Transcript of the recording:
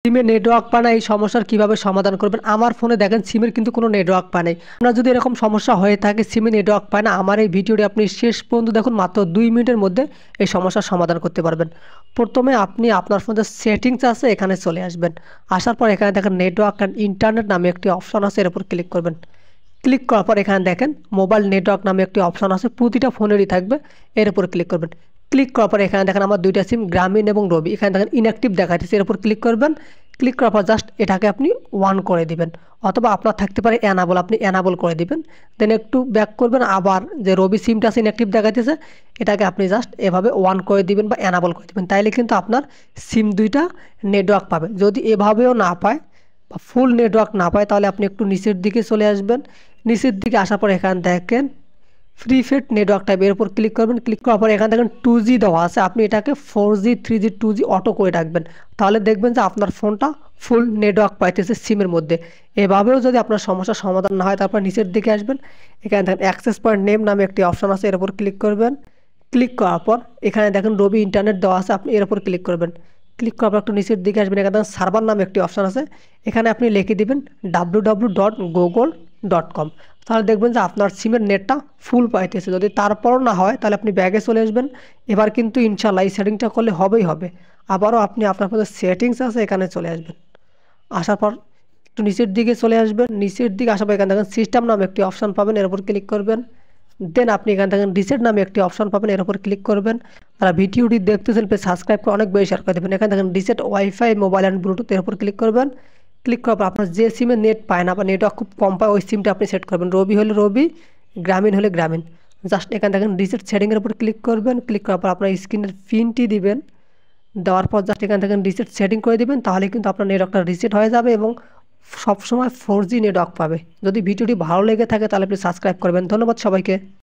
সিমে নেটওয়ার্ক পায় না, এই সমস্যার কিভাবে সমাধান করবেন। আমার ফোনে দেখেন সিমের কিন্তু কোনো নেটওয়ার্ক পায় নাই। আপনার যদি এরকম সমস্যা হয়ে থাকে সিমে নেটওয়ার্ক পায় না, আমার এই ভিডিওটি আপনি শেষ পর্যন্ত দেখুন, মাত্র 2 মিনিটের মধ্যে এই সমস্যার সমাধান করতে পারবেন। প্রথমে আপনি আপনার ফোনে সেটিংস আছে এখানে চলে আসবেন। আসার পর এখানে দেখেন নেটওয়ার্ক অ্যান্ড ইন্টারনেট নামে একটি অপশন আছে, এর উপর ক্লিক করবেন। ক্লিক করার পর এখানে দেখেন মোবাইল নেটওয়ার্ক নামে একটি অপশন আছে, প্রতিটা ফোনেরই থাকবে, এর উপর ক্লিক করবেন। ক্লিক করার পর এখানে দেখেন আমার দুইটা সিম গ্রামীণ এবং রবি, এখানে দেখেন ইনঅ্যাক্টিভ দেখাচ্ছে, এর উপর ক্লিক করবেন। ক্লিক করার পর জাস্ট এটাকে আপনি অন করে দিবেন, অথবা আপনার থাকতে পারে অ্যানাবল, আপনি অ্যানাবল করে দিবেন। দেন একটু ব্যাক করবেন, আবার যে রবি সিমটা আছে ইনঅ্যাক্টিভ দেখাচ্ছে এটাকে আপনি জাস্ট এভাবে অন করে দিবেন বা অ্যানাবল করে দিবেন, তাইলে কিন্তু আপনার সিম দুইটা নেটওয়ার্ক পাবে। যদি এভাবেও না পায় বা ফুল নেটওয়ার্ক না পায়, তাহলে আপনি একটু নিচের দিকে চলে আসবেন। নিচের দিকে আসার পর এখানে দেখেন প্রিপেড নেটওয়ার্ক টাইপ, এর উপর ক্লিক করবেন। ক্লিক করার পর এখানে দেখেন 2G দেওয়া আছে, আপনি এটাকে 4G 3G 2G অটো করে রাখবেন, তাহলে দেখবেন যে আপনার ফোনটা ফুল নেটওয়ার্ক পাইতেছে সিমের মধ্যে। এভাবেও যদি আপনার সমস্যার সমাধান না হয়, তারপর নিচের দিকে আসবেন, এখানে দেখেন অ্যাক্সেস পয়েন্ট নেম নামে একটি অপশন আছে, এর উপর ক্লিক করবেন। ক্লিক করার পর এখানে দেখেন রবি ইন্টারনেট দেওয়া আছে, আপনি এর উপর ক্লিক করবেন। ক্লিক করার পর একটু নিচের দিকে আসবেন, এখানে দেখেন সার্ভার নামে একটি অপশন আছে, এখানে আপনি লিখে দিবেন www.google.com, তাহলে দেখবেন যে আপনার সিমের নেটটা ফুল পাইতেছে। যদি তারপরও না হয়, তাহলে আপনি ব্যাগে চলে আসবেন। এবার কিন্তু ইনশাল্লাহ এই সেটিংটা করলে হবেই হবে। আবারও আপনি আপনার মধ্যে সেটিংস আছে এখানে চলে আসবেন। আসার পর একটু নিচের দিকে চলে আসবেন। নিচের দিকে আসার পর এখানে দেখেন সিস্টেম নামে একটি অপশন পাবেন, এর উপর ক্লিক করবেন। দেন আপনি এখানে দেখেন রিসেট নামে একটি অপশন পাবেন, এর উপর ক্লিক করবেন। তারা ভিডিওটি দেখতেছেন, প্লিজ সাবস্ক্রাইব করে অনেক বেশি শেয়ার করে দেবেন। এখানে দেখেন reset wifi mobile and Bluetooth, এর উপর ক্লিক করবেন। ক্লিক করার পর আপনার যে সিমে নেট পায় না বা নেটওয়ার্ক খুব কম পায়, ওই সিমটা আপনি সেট করবেন। রবি হলে রবি, গ্রামীণ হলে গ্রামীণ। জাস্ট এখানে দেখেন রিসেট সেটিংয়ের উপর ক্লিক করবেন। ক্লিক করার পর আপনার স্ক্রিনের পিনটি দিবেন, দেওয়ার পর জাস্ট এখানে দেখেন রিসেট সেটিং করে দিবেন, তাহলে কিন্তু আপনার নেটওয়ার্কটা রিসেট হয়ে যাবে এবং সবসময় 4G নেটওয়ার্ক পাবে। যদি ভিডিওটি ভালো লেগে থাকে তাহলে প্লিজ সাবস্ক্রাইব করবেন। ধন্যবাদ সবাইকে।